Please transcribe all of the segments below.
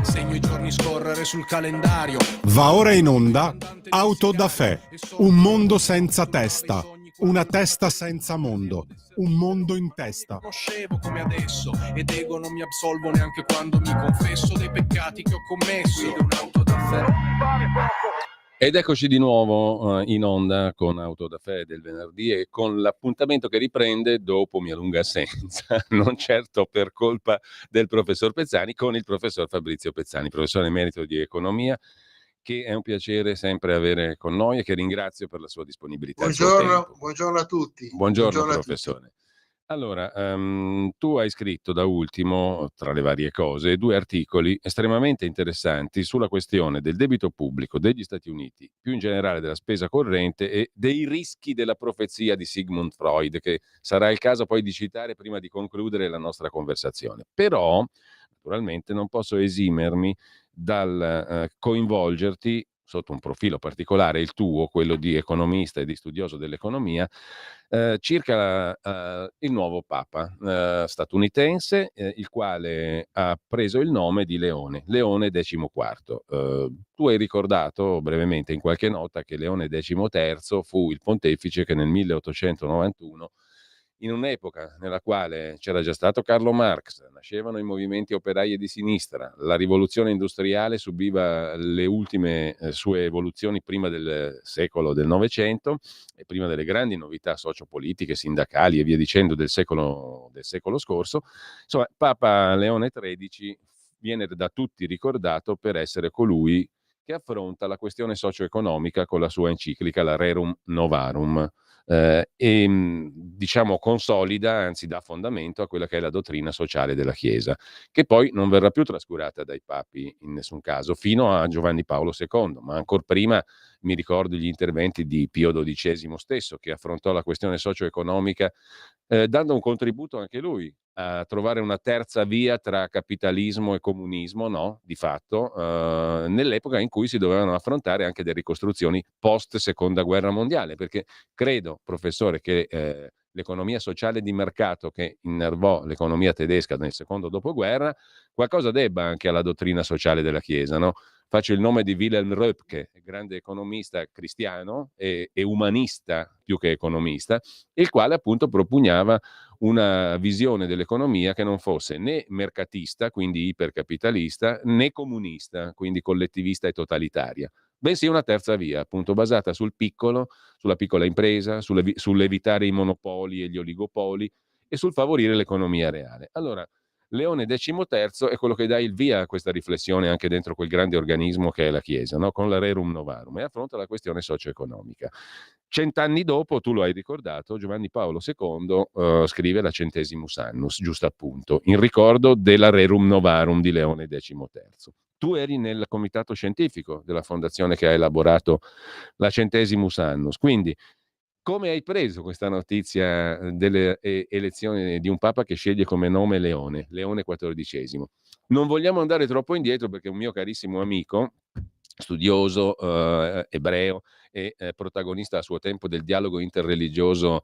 Segno i giorni scorrere sul calendario. Va ora in onda Auto da Fè, un mondo senza testa, una testa senza mondo, un mondo in testa. Conoscevo come adesso ed ego non mi absolvo neanche quando mi confesso dei peccati che ho commesso. Un'auto da Fè. Ed eccoci di nuovo in onda con Auto da Fè del venerdì e con l'appuntamento che riprende dopo mia lunga assenza, non certo per colpa del professor Pezzani, con il professor Fabrizio Pezzani, professore emerito di economia, che è un piacere sempre avere con noi e che ringrazio per la sua disponibilità. Buongiorno a tutti. Buongiorno professore. Allora, tu hai scritto da ultimo, tra le varie cose, 2 articoli estremamente interessanti sulla questione del debito pubblico degli Stati Uniti, più in generale della spesa corrente e dei rischi della profezia di Sigmund Freud, che sarà il caso poi di citare prima di concludere la nostra conversazione. Però, naturalmente, non posso esimermi dal coinvolgerti sotto un profilo particolare, il tuo, quello di economista e di studioso dell'economia, circa il nuovo Papa statunitense, il quale ha preso il nome di Leone XIV. Tu hai ricordato brevemente in qualche nota che Leone XIII fu il pontefice che nel 1891, in un'epoca nella quale c'era già stato Carlo Marx, nascevano i movimenti operai e di sinistra, la rivoluzione industriale subiva le ultime sue evoluzioni prima del secolo del Novecento e prima delle grandi novità sociopolitiche, sindacali e via dicendo del secolo scorso. Insomma, Papa Leone XIII viene da tutti ricordato per essere colui che affronta la questione socio-economica con la sua enciclica, la Rerum Novarum, e diciamo consolida, anzi dà fondamento a quella che è la dottrina sociale della Chiesa, che poi non verrà più trascurata dai papi in nessun caso, fino a Giovanni Paolo II, ma ancora prima mi ricordo gli interventi di Pio XII stesso, che affrontò la questione socio-economica dando un contributo anche lui a trovare una terza via tra capitalismo e comunismo, no? Di fatto, nell'epoca in cui si dovevano affrontare anche delle ricostruzioni post seconda guerra mondiale, perché credo, professore, che l'economia sociale di mercato che innervò l'economia tedesca nel secondo dopoguerra qualcosa debba anche alla dottrina sociale della Chiesa, no? Faccio il nome di Wilhelm Röpke, grande economista cristiano e umanista più che economista, il quale appunto propugnava una visione dell'economia che non fosse né mercatista, quindi ipercapitalista, né comunista, quindi collettivista e totalitaria, bensì una terza via, appunto basata sul piccolo, sulla piccola impresa, sull'evitare i monopoli e gli oligopoli e sul favorire l'economia reale. Allora, Leone XIII è quello che dà il via a questa riflessione anche dentro quel grande organismo che è la Chiesa, no? Con la Rerum Novarum, e affronta la questione socio-economica. 100 anni dopo, tu lo hai ricordato, Giovanni Paolo II scrive la Centesimus Annus, giusto appunto, in ricordo della Rerum Novarum di Leone XIII. Tu eri nel comitato scientifico della fondazione che ha elaborato la Centesimus Annus, quindi come hai preso questa notizia delle elezioni di un Papa che sceglie come nome Leone XIV? Non vogliamo andare troppo indietro perché un mio carissimo amico, studioso ebreo e protagonista a suo tempo del dialogo interreligioso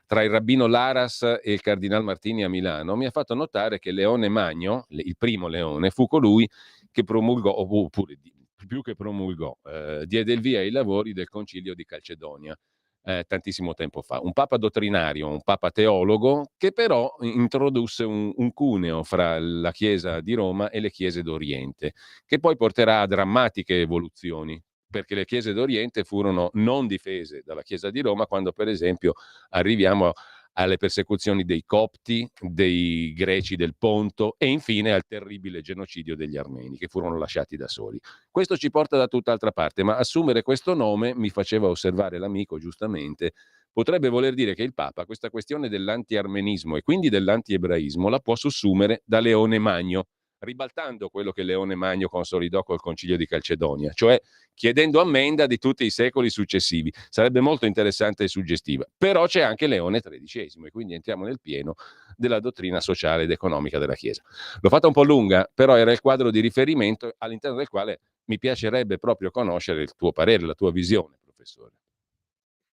tra il rabbino Laras e il cardinal Martini a Milano, mi ha fatto notare che Leone Magno, il primo Leone, fu colui che promulgò, oppure più che promulgò, diede il via ai lavori del concilio di Calcedonia. Tantissimo tempo fa, un papa dottrinario, un papa teologo che però introdusse un cuneo fra la Chiesa di Roma e le chiese d'Oriente, che poi porterà a drammatiche evoluzioni, perché le chiese d'Oriente furono non difese dalla Chiesa di Roma quando per esempio arriviamo alle persecuzioni dei Copti, dei Greci del Ponto e infine al terribile genocidio degli Armeni che furono lasciati da soli. Questo ci porta da tutt'altra parte, ma assumere questo nome, mi faceva osservare l'amico giustamente, potrebbe voler dire che il Papa questa questione dell'anti-armenismo e quindi dell'anti-ebraismo la può sussumere da Leone Magno, ribaltando quello che Leone Magno consolidò col Concilio di Calcedonia, cioè chiedendo ammenda di tutti i secoli successivi. Sarebbe molto interessante e suggestiva. Però c'è anche Leone XIII e quindi entriamo nel pieno della dottrina sociale ed economica della Chiesa. L'ho fatta un po' lunga, però era il quadro di riferimento all'interno del quale mi piacerebbe proprio conoscere il tuo parere, la tua visione, professore.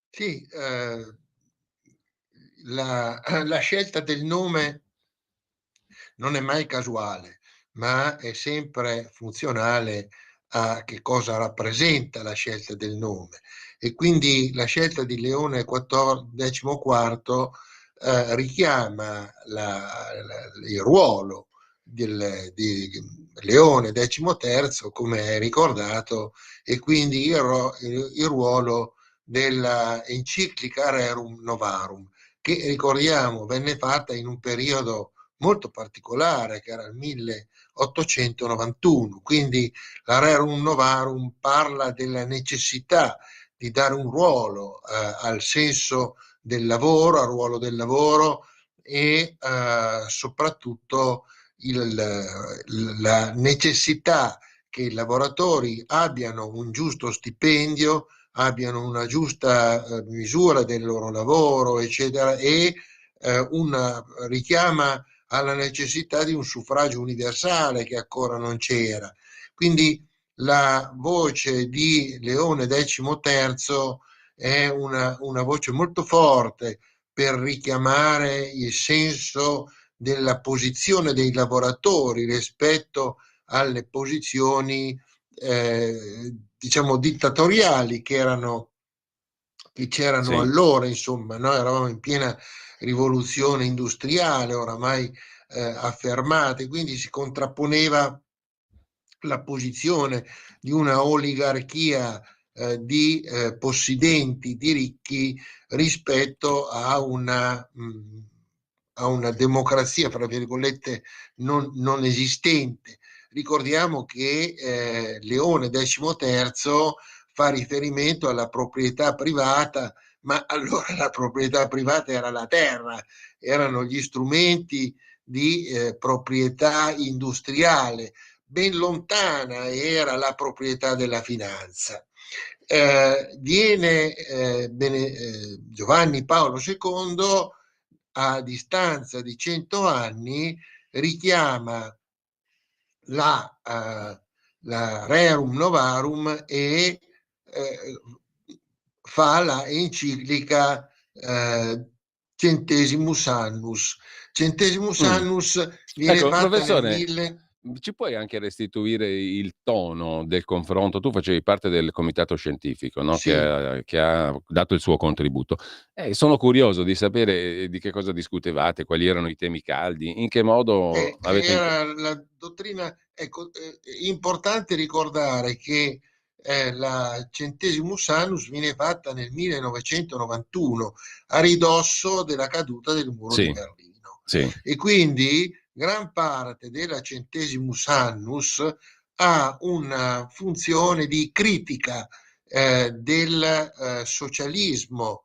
Sì, la scelta del nome non è mai casuale, ma è sempre funzionale a che cosa rappresenta la scelta del nome. E quindi la scelta di Leone XIV richiama il ruolo di Leone XIII, come hai ricordato, e quindi il ruolo della enciclica Rerum Novarum, che ricordiamo venne fatta in un periodo molto particolare, che era il 1891. Quindi la Rerum Novarum parla della necessità di dare un ruolo al senso del lavoro, al ruolo del lavoro e soprattutto la necessità che i lavoratori abbiano un giusto stipendio, abbiano una giusta misura del loro lavoro, eccetera, e richiama alla necessità di un suffragio universale che ancora non c'era. Quindi la voce di Leone XIII è una voce molto forte per richiamare il senso della posizione dei lavoratori rispetto alle posizioni diciamo dittatoriali che c'erano Sì. allora, insomma, noi eravamo in piena rivoluzione industriale oramai affermata, e quindi si contrapponeva la posizione di una oligarchia di possidenti, di ricchi, rispetto a una democrazia, fra virgolette, non esistente. Ricordiamo che Leone XIII fa riferimento alla proprietà privata, ma allora la proprietà privata era la terra, erano gli strumenti di proprietà industriale. Ben lontana era la proprietà della finanza. Giovanni Paolo II, a distanza di 100 anni, richiama la Rerum Novarum e fa la enciclica Centesimus Annus. Centesimus Annus viene Ecco, fatta nel professore, ci puoi anche restituire il tono del confronto? Tu facevi parte del comitato scientifico, no? Sì. Che ha dato il suo contributo. Sono curioso di sapere di che cosa discutevate, quali erano i temi caldi, in che modo avete... Era la dottrina, ecco, è importante ricordare che la Centesimus Annus viene fatta nel 1991, a ridosso della caduta del muro di Sì, Berlino. sì. E quindi gran parte della Centesimus Annus ha una funzione di critica del socialismo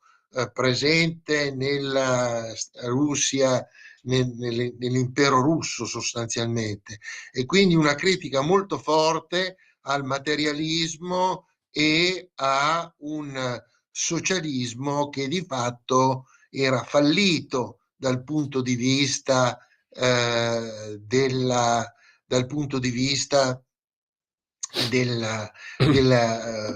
presente nella Russia, nell'impero russo sostanzialmente, e quindi una critica molto forte al materialismo e a un socialismo che di fatto era fallito dal punto di vista dal punto di vista della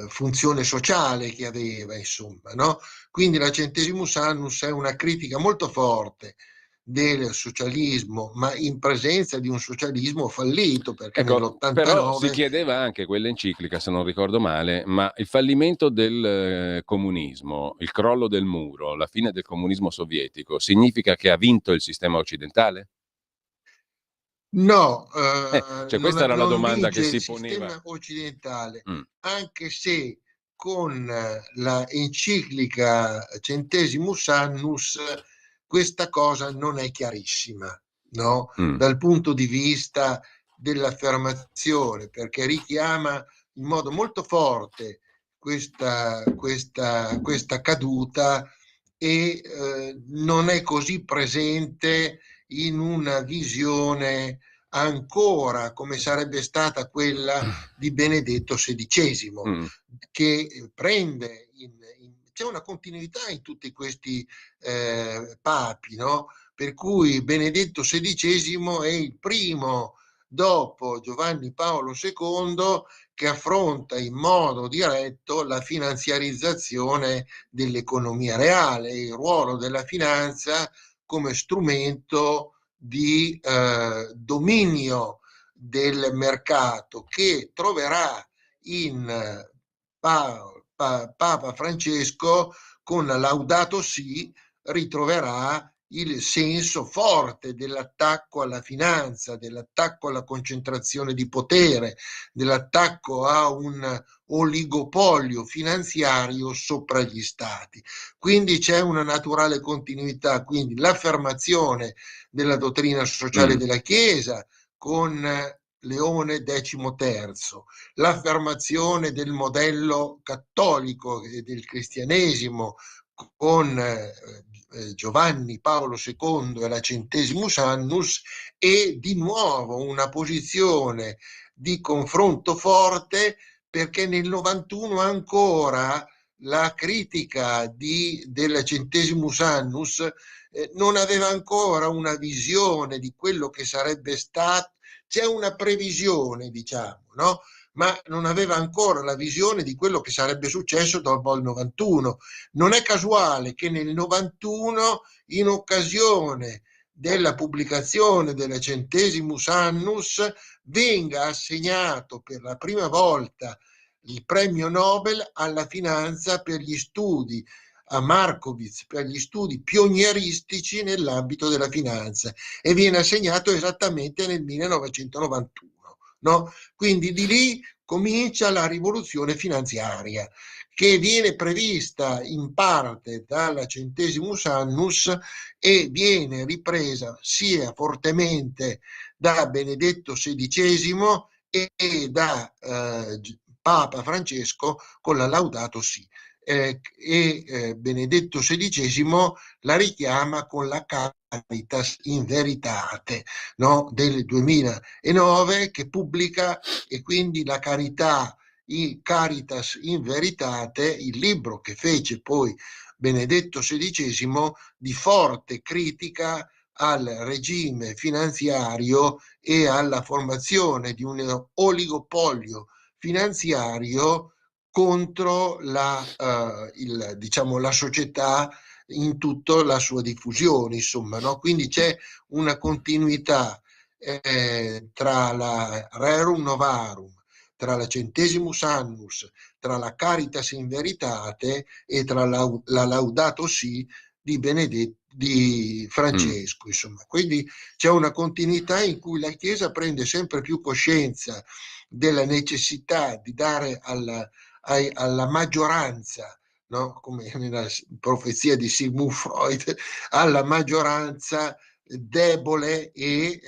funzione sociale che aveva, insomma, no? Quindi la Centesimus Annus è una critica molto forte del socialismo, ma in presenza di un socialismo fallito, perché Ecco, però si nell'89 chiedeva anche quell'enciclica, se non ricordo male, ma il fallimento del comunismo, il crollo del muro, la fine del comunismo sovietico, significa che ha vinto il sistema occidentale? no, Cioè questa era la non domanda che vince il si poneva. sistema occidentale, Mm, anche se con la enciclica Centesimus Annus questa cosa non è chiarissima, no? mm. Dal punto di vista dell'affermazione, perché richiama in modo molto forte questa caduta e non è così presente in una visione ancora come sarebbe stata quella di Benedetto XVI, Mm. che prende c'è una continuità in tutti questi papi, no? Per cui Benedetto XVI è il primo dopo Giovanni Paolo II che affronta in modo diretto la finanziarizzazione dell'economia reale, il ruolo della finanza come strumento di dominio del mercato, che troverà in Papa Francesco, con Laudato Si, ritroverà il senso forte dell'attacco alla finanza, dell'attacco alla concentrazione di potere, dell'attacco a un oligopolio finanziario sopra gli stati. Quindi c'è una naturale continuità, quindi l'affermazione della dottrina sociale della Chiesa con Leone XIII, l'affermazione del modello cattolico e del cristianesimo con Giovanni Paolo II e la Centesimus Annus, e di nuovo una posizione di confronto forte, perché nel 91 ancora la critica della Centesimus Annus non aveva ancora una visione di quello che sarebbe stato. C'è una previsione, diciamo, no? Ma non aveva ancora la visione di quello che sarebbe successo dopo il 91. Non è casuale che nel 91, in occasione della pubblicazione della Centesimus Annus, venga assegnato per la prima volta il premio Nobel alla finanza per gli studi, a Markowitz, per gli studi pionieristici nell'ambito della finanza, e viene assegnato esattamente nel 1991. No? Quindi di lì comincia la rivoluzione finanziaria, che viene prevista in parte dalla Centesimus Annus e viene ripresa sia fortemente da Benedetto XVI e da Papa Francesco con la Laudato Si. Benedetto XVI la richiama con la Caritas in Veritate, no? Del 2009, che pubblica, e quindi la carità, Caritas in Veritate, il libro che fece poi Benedetto XVI di forte critica al regime finanziario e alla formazione di un oligopolio finanziario contro diciamo, la società in tutta la sua diffusione, insomma, no? Quindi c'è una continuità tra la Rerum Novarum, tra la Centesimus Annus, tra la Caritas in Veritate e tra la Laudato Si di Francesco, insomma. Quindi c'è una continuità in cui la Chiesa prende sempre più coscienza della necessità di dare alla maggioranza, no? Come nella profezia di Sigmund Freud, alla maggioranza debole e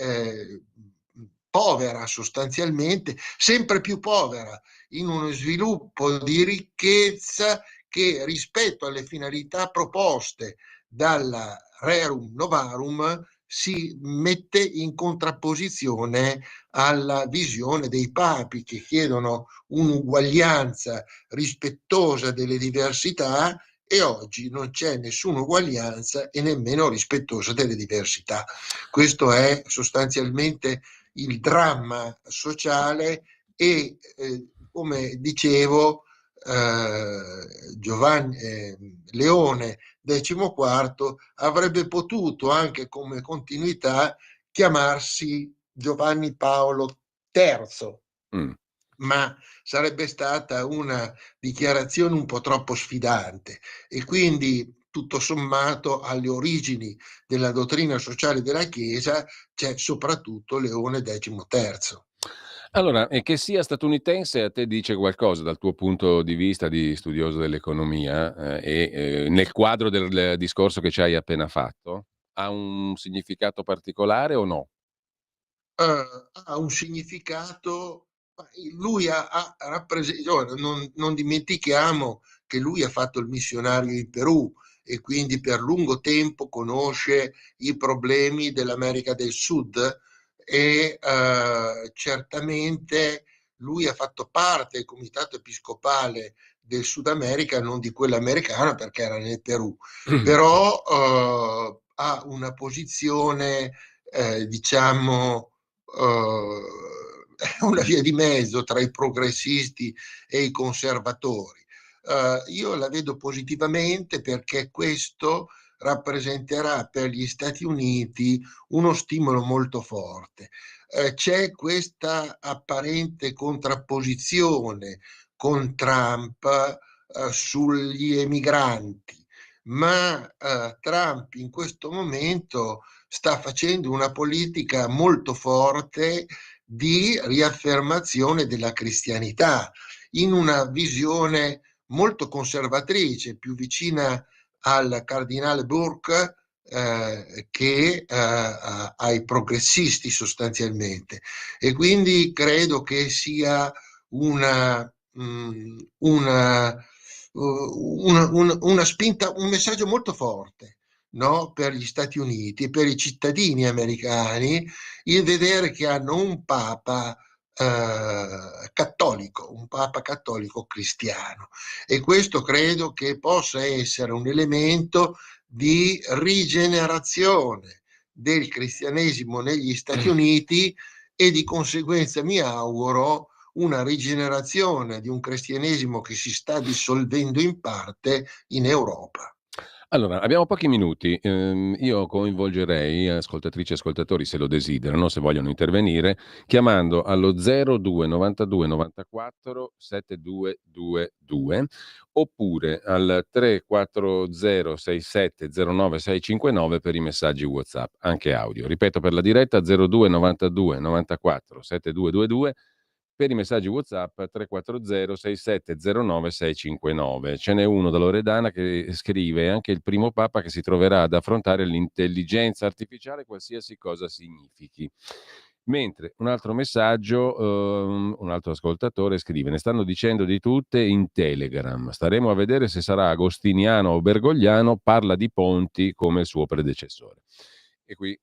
povera, sostanzialmente sempre più povera, in uno sviluppo di ricchezza che, rispetto alle finalità proposte dalla Rerum Novarum, si mette in contrapposizione alla visione dei papi, che chiedono un'uguaglianza rispettosa delle diversità, e oggi non c'è nessuna uguaglianza e nemmeno rispettosa delle diversità. Questo è sostanzialmente il dramma sociale e, come dicevo, Leone XIV avrebbe potuto anche come continuità chiamarsi Giovanni Paolo III, ma sarebbe stata una dichiarazione un po' troppo sfidante, e quindi tutto sommato alle origini della dottrina sociale della Chiesa c'è soprattutto Leone XIII. Allora, e che sia statunitense a te dice qualcosa dal tuo punto di vista di studioso dell'economia, nel quadro del discorso che ci hai appena fatto? Ha un significato particolare o no? Ha un significato. Lui ha rappresentato, non dimentichiamo che lui ha fatto il missionario in Perù, e quindi per lungo tempo conosce i problemi dell'America del Sud, e certamente lui ha fatto parte del comitato episcopale del Sud America, non di quella americana perché era nel Perù, però ha una posizione, diciamo, una via di mezzo tra i progressisti e i conservatori. Io la vedo positivamente, perché questo rappresenterà per gli Stati Uniti uno stimolo molto forte. C'è questa apparente contrapposizione con Trump sugli emigranti, ma Trump in questo momento sta facendo una politica molto forte di riaffermazione della cristianità in una visione molto conservatrice, più vicina al cardinale Burke che ai progressisti sostanzialmente. E quindi credo che sia una spinta, un messaggio molto forte, no? Per gli Stati Uniti e per i cittadini americani, il vedere che hanno un papa cattolico, un papa cattolico cristiano. E questo credo che possa essere un elemento di rigenerazione del cristianesimo negli Stati Uniti e di conseguenza mi auguro una rigenerazione di un cristianesimo che si sta dissolvendo in parte in Europa. Allora, abbiamo pochi minuti. Io coinvolgerei ascoltatrici e ascoltatori, se lo desiderano, se vogliono intervenire, chiamando allo 02 92 94 7222 oppure al 340 67 09 659 per i messaggi WhatsApp, anche audio. Ripeto, per la diretta 02 92 94 7222. Per i messaggi WhatsApp 340 6709 659. Ce n'è uno da Loredana che scrive: anche il primo Papa che si troverà ad affrontare l'intelligenza artificiale, qualsiasi cosa significhi. Mentre un altro messaggio, un altro ascoltatore scrive: ne stanno dicendo di tutte in Telegram. Staremo a vedere se sarà agostiniano o bergogliano, parla di ponti come il suo predecessore. E qui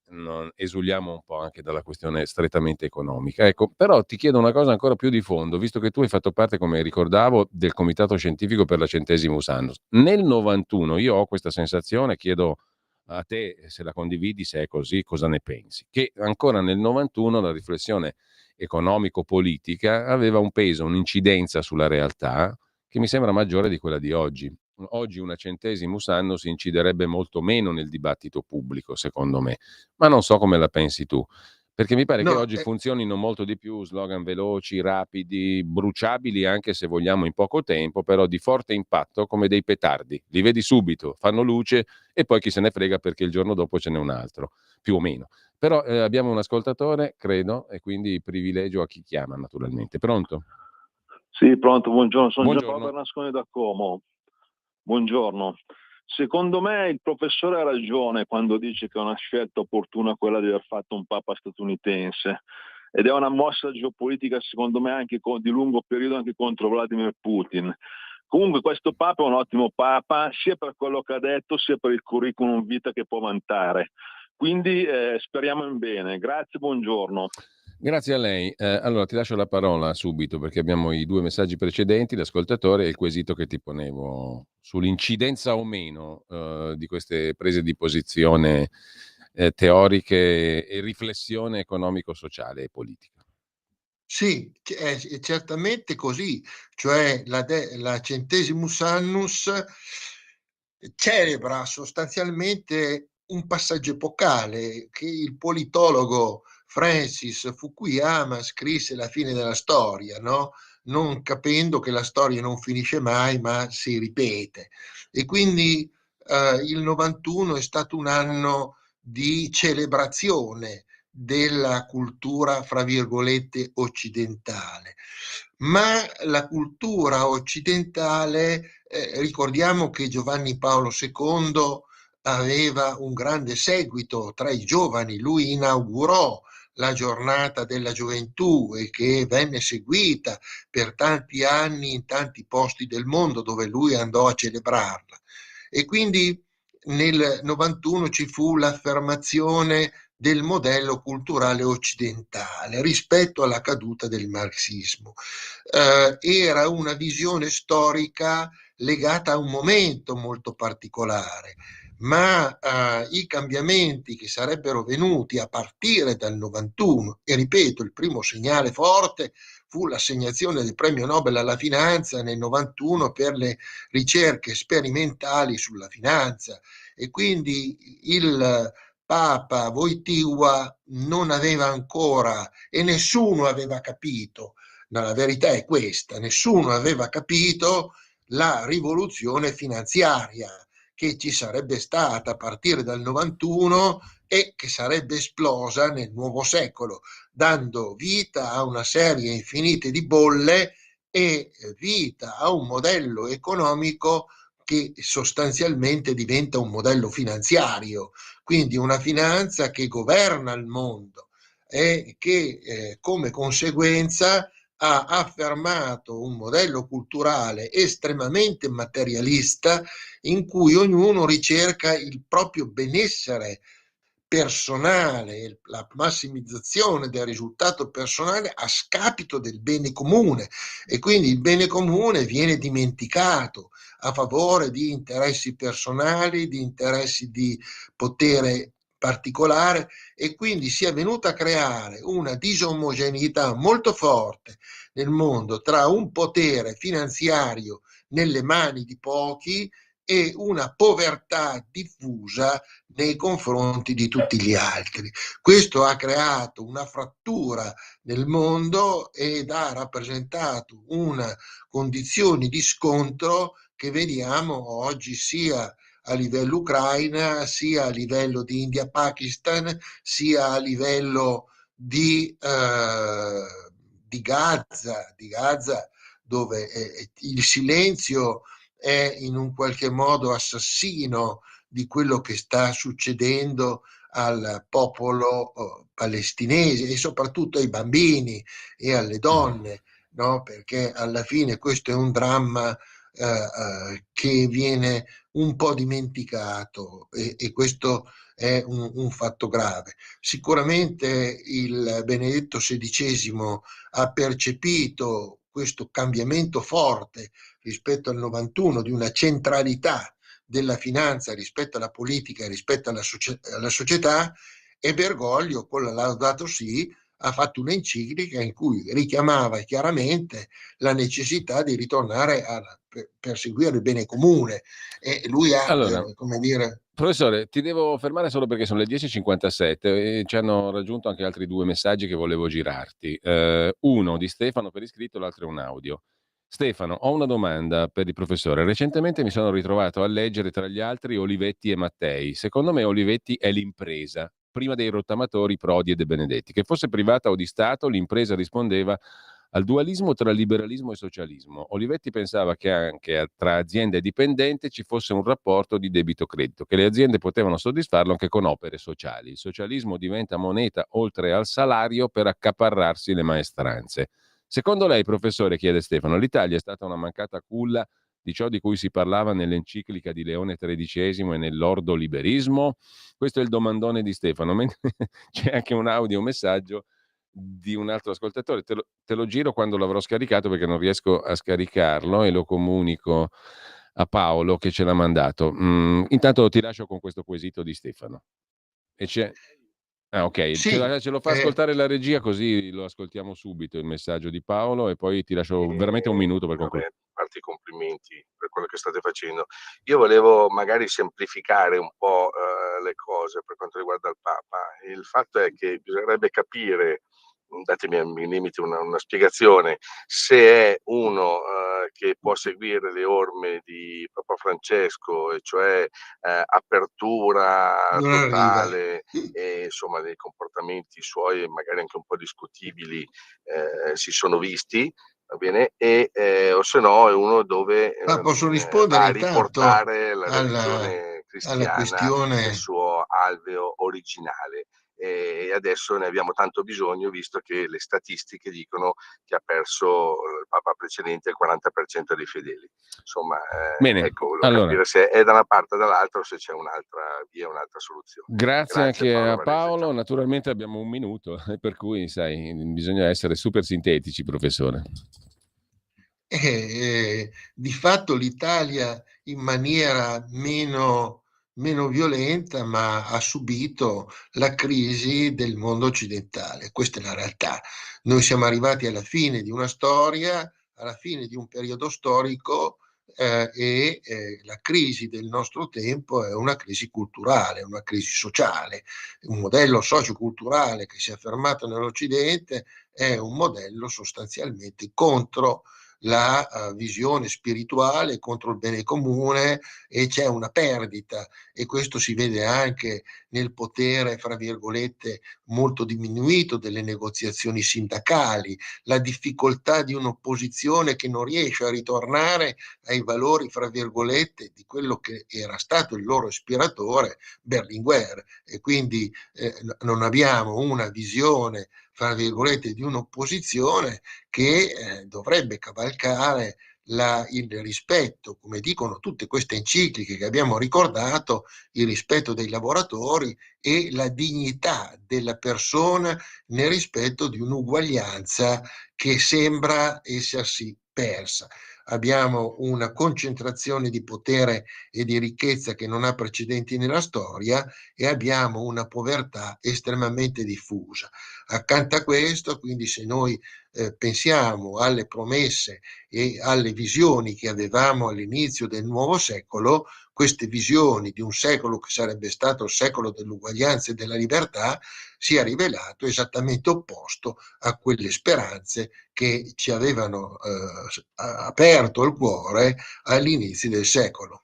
esuliamo un po' anche dalla questione strettamente economica. Ecco, però ti chiedo una cosa ancora più di fondo, visto che tu hai fatto parte, come ricordavo, del Comitato Scientifico per la Centesimus Annus. Nel 91 io ho questa sensazione, chiedo a te se la condividi, se è così, cosa ne pensi, che ancora nel 91 la riflessione economico-politica aveva un peso, un'incidenza sulla realtà che mi sembra maggiore di quella di oggi. Oggi una centesimus annus inciderebbe molto meno nel dibattito pubblico, secondo me, ma non so come la pensi tu, perché mi pare che No, oggi funzionino molto di più slogan veloci, rapidi, bruciabili anche se vogliamo in poco tempo, però di forte impatto come dei petardi. Li vedi subito, fanno luce e poi chi se ne frega perché il giorno dopo ce n'è un altro, più o meno. Però abbiamo un ascoltatore, credo, e quindi privilegio a chi chiama naturalmente. Pronto? Sì, pronto, buongiorno, sono Gianpaolo Buongiorno. Bernasconi da Como. Buongiorno. Secondo me il professore ha ragione quando dice che è una scelta opportuna quella di aver fatto un papa statunitense ed è una mossa geopolitica secondo me anche di lungo periodo anche contro Vladimir Putin. Comunque questo papa è un ottimo papa sia per quello che ha detto sia per il curriculum vita che può vantare. Quindi speriamo in bene. Grazie, buongiorno. Grazie a lei. Allora ti lascio la parola subito perché abbiamo i due messaggi precedenti, l'ascoltatore e il quesito che ti ponevo sull'incidenza o meno di queste prese di posizione teoriche e riflessione economico-sociale e politica. sì, è certamente così, cioè la Centesimus Annus celebra sostanzialmente un passaggio epocale che il politologo Francis Fukuyama scrisse alla fine della storia, no? Non capendo che la storia non finisce mai, ma si ripete. E quindi il 91 è stato un anno di celebrazione della cultura, fra virgolette, occidentale. Ma la cultura occidentale, ricordiamo che Giovanni Paolo II aveva un grande seguito tra i giovani, lui inaugurò la giornata della gioventù e che venne seguita per tanti anni in tanti posti del mondo dove lui andò a celebrarla. E quindi nel 91 ci fu l'affermazione del modello culturale occidentale rispetto alla caduta del marxismo. Era una visione storica legata a un momento molto particolare, ma i cambiamenti che sarebbero venuti a partire dal 91, e ripeto, il primo segnale forte fu l'assegnazione del premio Nobel alla finanza nel 91 per le ricerche sperimentali sulla finanza, e quindi il Papa Wojtyła non aveva ancora, e nessuno aveva capito, no, la verità è questa, nessuno aveva capito la rivoluzione finanziaria che ci sarebbe stata a partire dal 91 e che sarebbe esplosa nel nuovo secolo, dando vita a una serie infinita di bolle e vita a un modello economico che sostanzialmente diventa un modello finanziario, quindi una finanza che governa il mondo e che come conseguenza ha affermato un modello culturale estremamente materialista in cui ognuno ricerca il proprio benessere personale, la massimizzazione del risultato personale a scapito del bene comune, e quindi il bene comune viene dimenticato a favore di interessi personali, di interessi di potere particolare, e quindi si è venuta a creare una disomogeneità molto forte nel mondo tra un potere finanziario nelle mani di pochi e una povertà diffusa nei confronti di tutti gli altri. Questo ha creato una frattura nel mondo ed ha rappresentato una condizione di scontro che vediamo oggi sia a livello Ucraina, sia a livello di India-Pakistan, sia a livello di Gaza, dove il silenzio è in un qualche modo assassino di quello che sta succedendo al popolo palestinese e soprattutto ai bambini e alle donne, no? Perché alla fine questo è un dramma che viene un po' dimenticato, e questo è un fatto grave. Sicuramente il Benedetto XVI ha percepito questo cambiamento forte rispetto al 91 di una centralità della finanza rispetto alla politica e rispetto alla società, e Bergoglio con la Laudato Si ha fatto un'enciclica in cui richiamava chiaramente la necessità di ritornare a perseguire il bene comune, e lui ha, Allora, come dire... professore, ti devo fermare solo perché sono le 10:57 e ci hanno raggiunto anche altri due messaggi che volevo girarti. Uno di Stefano per iscritto, l'altro è un audio. Stefano, ho una domanda per il professore. Recentemente mi sono ritrovato a leggere tra gli altri Olivetti e Mattei. Secondo me Olivetti è l'impresa, prima dei rottamatori Prodi e De Benedetti. Che fosse privata o di Stato, l'impresa rispondeva al dualismo tra liberalismo e socialismo. Olivetti pensava che anche tra azienda e dipendente ci fosse un rapporto di debito-credito, che le aziende potevano soddisfarlo anche con opere sociali. Il socialismo diventa moneta oltre al salario per accaparrarsi le maestranze. Secondo lei, professore, chiede Stefano, l'Italia è stata una mancata culla di ciò di cui si parlava nell'enciclica di Leone XIII e nell'ordo liberismo? Questo è il domandone di Stefano, mentre c'è anche un audio, un messaggio di un altro ascoltatore. Te lo giro quando l'avrò scaricato perché non riesco a scaricarlo e lo comunico a Paolo che ce l'ha mandato. Intanto ti lascio con questo quesito di Stefano. E c'è... Ah, ok, Sì, ce lo fa ascoltare la regia così lo ascoltiamo subito il messaggio di Paolo e poi ti lascio veramente un minuto per concludere. Farti i complimenti per quello che state facendo. Io volevo magari semplificare un po' le cose per quanto riguarda il Papa. Il fatto è che bisognerebbe capire, datemi mi limiti una spiegazione, se è uno che può seguire le orme di Papa Francesco, e cioè apertura totale e insomma dei comportamenti suoi magari anche un po' discutibili si sono visti, va bene, o se no è uno dove posso va rispondere a intanto riportare la alla religione cristiana questione. nel suo alveo originale. E adesso ne abbiamo tanto bisogno, visto che le statistiche dicono che ha perso il Papa precedente il 40% dei fedeli. Insomma, Bene, ecco, volevo allora, capire se è da una parte o dall'altra o se c'è un'altra via, un'altra soluzione. grazie anche a Paolo. Valencia, Naturalmente abbiamo un minuto, per cui sai, bisogna essere super sintetici, professore. Di fatto l'Italia in maniera meno meno violenta, ma ha subito la crisi del mondo occidentale. Questa è la realtà. Noi siamo arrivati alla fine di una storia, alla fine di un periodo storico, la crisi del nostro tempo è una crisi culturale, una crisi sociale. Un modello socioculturale che si è affermato nell'Occidente è un modello sostanzialmente contro la visione spirituale, contro il bene comune, e c'è una perdita, e questo si vede anche nel potere, fra virgolette, molto diminuito delle negoziazioni sindacali, la difficoltà di un'opposizione che non riesce a ritornare ai valori, fra virgolette, di quello che era stato il loro ispiratore, Berlinguer, e quindi non abbiamo una visione, fra virgolette, di un'opposizione che dovrebbe cavalcare il rispetto, come dicono tutte queste encicliche che abbiamo ricordato, il rispetto dei lavoratori e la dignità della persona nel rispetto di un'uguaglianza che sembra essersi persa. Abbiamo una concentrazione di potere e di ricchezza che non ha precedenti nella storia, e abbiamo una povertà estremamente diffusa. Accanto a questo, quindi, se noi pensiamo alle promesse e alle visioni che avevamo all'inizio del nuovo secolo, queste visioni di un secolo che sarebbe stato il secolo dell'uguaglianza e della libertà si è rivelato esattamente opposto a quelle speranze che ci avevano aperto il cuore all'inizio del secolo.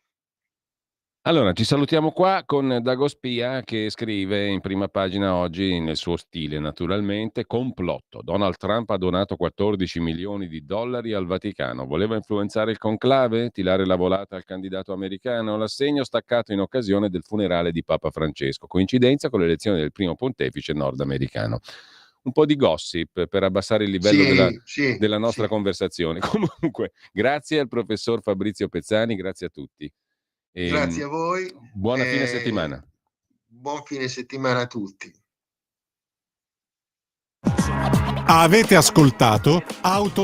Allora, ci salutiamo qua con Dago Spia che scrive in prima pagina oggi, nel suo stile naturalmente: complotto. Donald Trump ha donato 14 milioni di dollari al Vaticano. Voleva influenzare il conclave? Tirare la volata al candidato americano? L'assegno staccato in occasione del funerale di Papa Francesco. Coincidenza con l'elezione del primo pontefice nordamericano. Un po' di gossip per abbassare il livello della nostra conversazione. Comunque, grazie al professor Fabrizio Pezzani, grazie a tutti. Grazie a voi. Buona fine settimana. Buon fine settimana a tutti. Avete ascoltato Auto